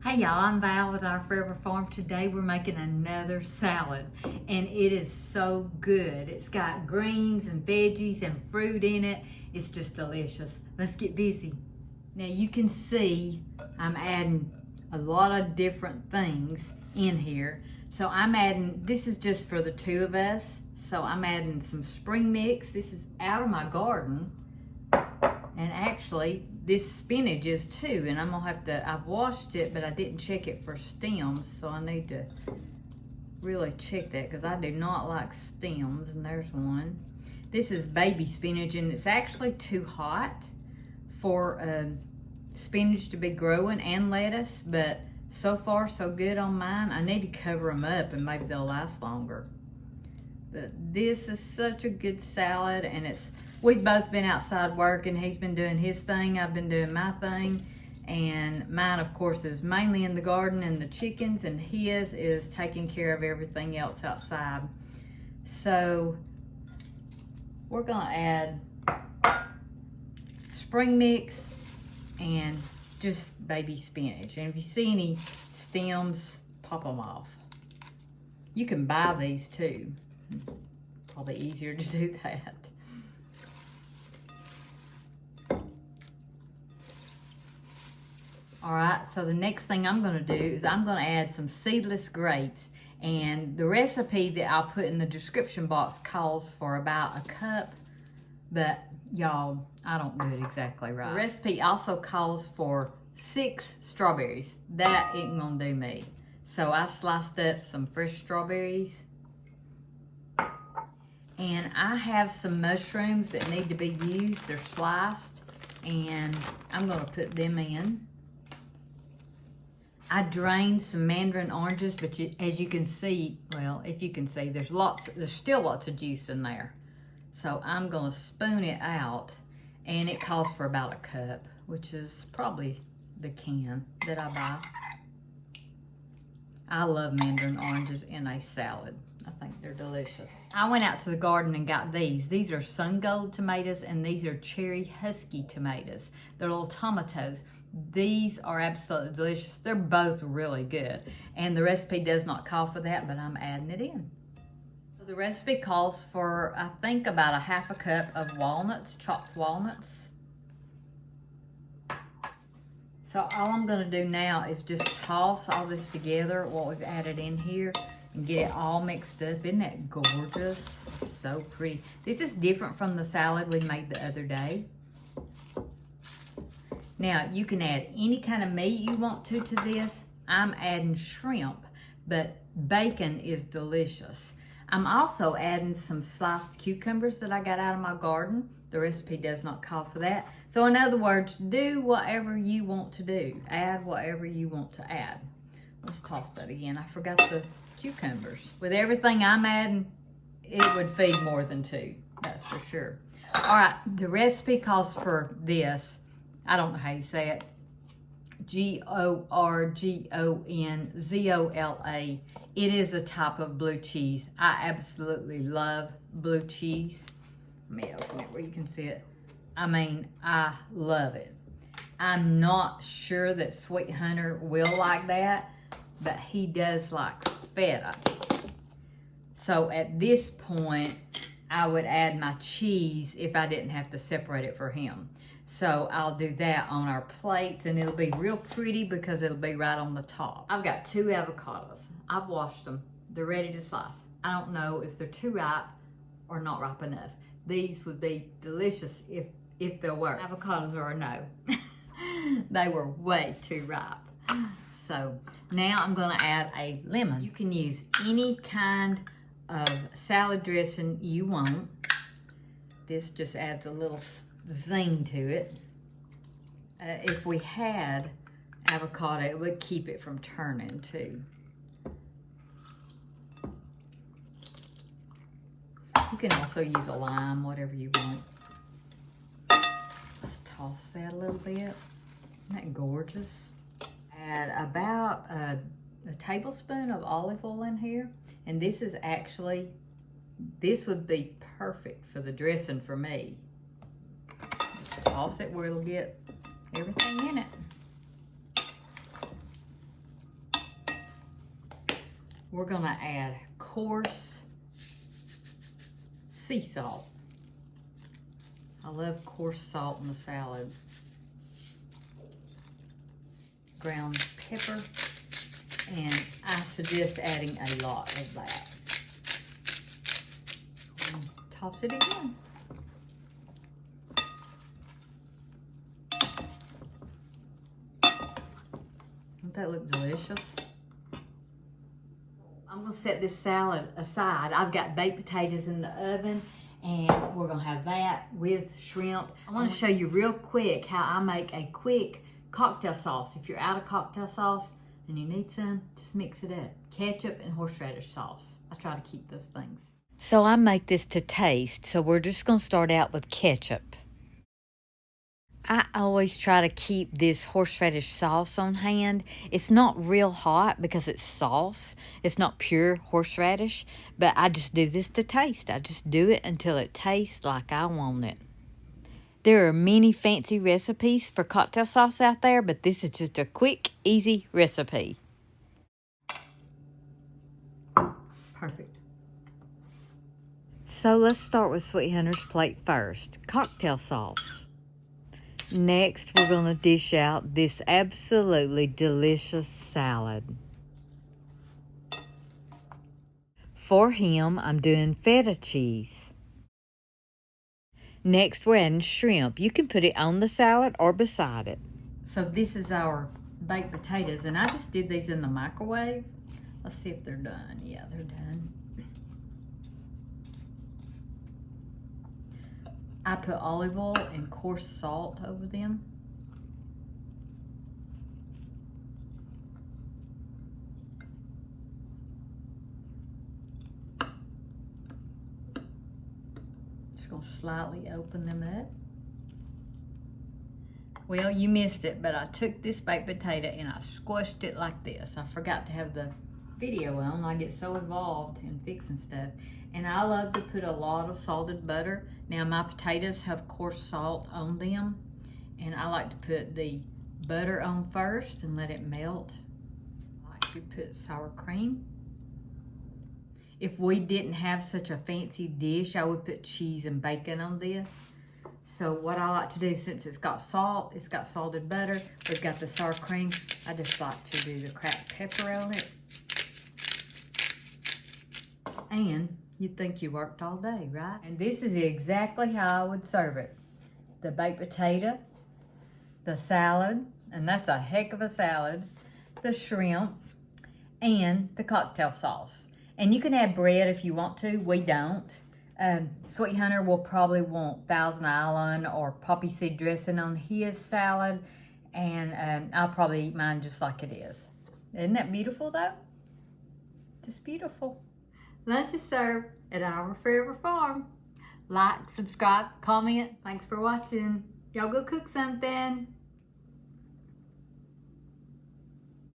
Hey y'all, I'm Val with Our Forever Farm. Today we're making another salad and it is so good. It's got greens and veggies and fruit in it. It's just delicious. Let's get busy. Now you can see I'm adding a lot of different things in here. So I'm adding, this is just for the two of us. So I'm adding some spring mix. This is out of my garden. And actually, this spinach is too, and I'm gonna have to, I've washed it, but I didn't check it for stems, so I need to really check that because I do not like stems, and there's one. This is baby spinach, and it's actually too hot for spinach to be growing and lettuce, but so far so good on mine. I need to cover them up and maybe they'll last longer. But this is such a good salad, and we've both been outside working. He's been doing his thing, I've been doing my thing. And mine, of course, is mainly in the garden and the chickens, and his is taking care of everything else outside. So we're gonna add spring mix and just baby spinach. And if you see any stems, pop them off. You can buy these too. Probably easier to do that. All right, so the next thing I'm gonna do is I'm gonna add some seedless grapes, and the recipe that I'll put in the description box calls for about a cup, but y'all, I don't do it exactly right. The recipe also calls for 6 strawberries. That ain't gonna do me. So I sliced up some fresh strawberries, and I have some mushrooms that need to be used. They're sliced, and I'm gonna put them in. I drained some Mandarin oranges, but as you can see, well, if you can see, there's still lots of juice in there. So I'm gonna spoon it out, and it calls for about a cup, which is probably the can that I buy. I love Mandarin oranges in a salad. I think they're delicious. I went out to the garden and got these. These are sun gold tomatoes, and these are cherry husky tomatoes. They're little tomatoes. These are absolutely delicious. They're both really good. And the recipe does not call for that, but I'm adding it in. So the recipe calls for, I think, about a half a cup of walnuts, chopped walnuts. So all I'm gonna do now is just toss all this together, what we've added in here, and get it all mixed up. Isn't that gorgeous? It's so pretty. This is different from the salad we made the other day. Now, you can add any kind of meat you want to this. I'm adding shrimp, but bacon is delicious. I'm also adding some sliced cucumbers that I got out of my garden. The recipe does not call for that. So in other words, do whatever you want to do. Add whatever you want to add. Let's toss that again. I forgot the cucumbers. With everything I'm adding, it would feed more than 2, that's for sure. All right, the recipe calls for this. I don't know how you say it. Gorgonzola. It is a type of blue cheese. I absolutely love blue cheese. Let me open it where you can see it. I mean, I love it. I'm not sure that Sweet Hunter will like that, but he does like feta. So at this point, I would add my cheese if I didn't have to separate it for him. So I'll do that on our plates, and it'll be real pretty because it'll be right on the top. I've got 2 avocados. I've washed them. They're ready to slice. I don't know if they're too ripe or not ripe enough. These would be delicious if they were. Avocados are a no. They were way too ripe. So now I'm gonna add a lemon. You can use any kind of salad dressing you want. This just adds a little zing to it. If we had avocado, it would keep it from turning too. You can also use a lime, whatever you want. Let's toss that a little bit. Isn't that gorgeous? Add about a tablespoon of olive oil in here. And this is actually, this would be perfect for the dressing for me. Just toss it where it'll get everything in it. we're gonna add coarse sea salt. I love coarse salt in the salad. Ground pepper, and I suggest adding a lot of that. And toss it again. Doesn't that look delicious? I'm gonna set this salad aside. I've got baked potatoes in the oven, and we're gonna have that with shrimp. I wanna show you real quick how I make a quick cocktail sauce. If you're out of cocktail sauce and you need some, just mix it up. Ketchup and horseradish sauce. I try to keep those things. So I make this to taste, so we're just gonna start out with ketchup. I always try to keep this horseradish sauce on hand. It's not real hot because it's sauce. It's not pure horseradish, but I just do this to taste. I just do it until it tastes like I want it. There are many fancy recipes for cocktail sauce out there, but this is just a quick, easy recipe. Perfect. So let's start with Sweet Hunter's plate first. Cocktail sauce. Next, we're going to dish out this absolutely delicious salad. For him, I'm doing feta cheese. Next, we're adding shrimp. You can put it on the salad or beside it. So this is our baked potatoes, and I just did these in the microwave. Let's see if they're done. Yeah, they're done. I put olive oil and coarse salt over them. Just gonna slightly open them up. Well, you missed it, but I took this baked potato and I squished it like this. I forgot to have the video on. I get so involved in fixing stuff. And I love to put a lot of salted butter. Now my potatoes have coarse salt on them, and I like to put the butter on first and let it melt. I like to put sour cream. If we didn't have such a fancy dish, I would put cheese and bacon on this. So what I like to do, since it's got salt, it's got salted butter, we've got the sour cream, I just like to do the cracked pepper on it. And you'd think you worked all day, right? And this is exactly how I would serve it. The baked potato, the salad, and that's a heck of a salad, the shrimp, and the cocktail sauce. And you can add bread if you want to. We don't. Sweet Hunter will probably want Thousand Island or poppy seed dressing on his salad, and I'll probably eat mine just like it is. Isn't that beautiful though? Just beautiful. Lunch is served at Our Forever Farm. Like, subscribe, comment. Thanks for watching. Y'all go cook something.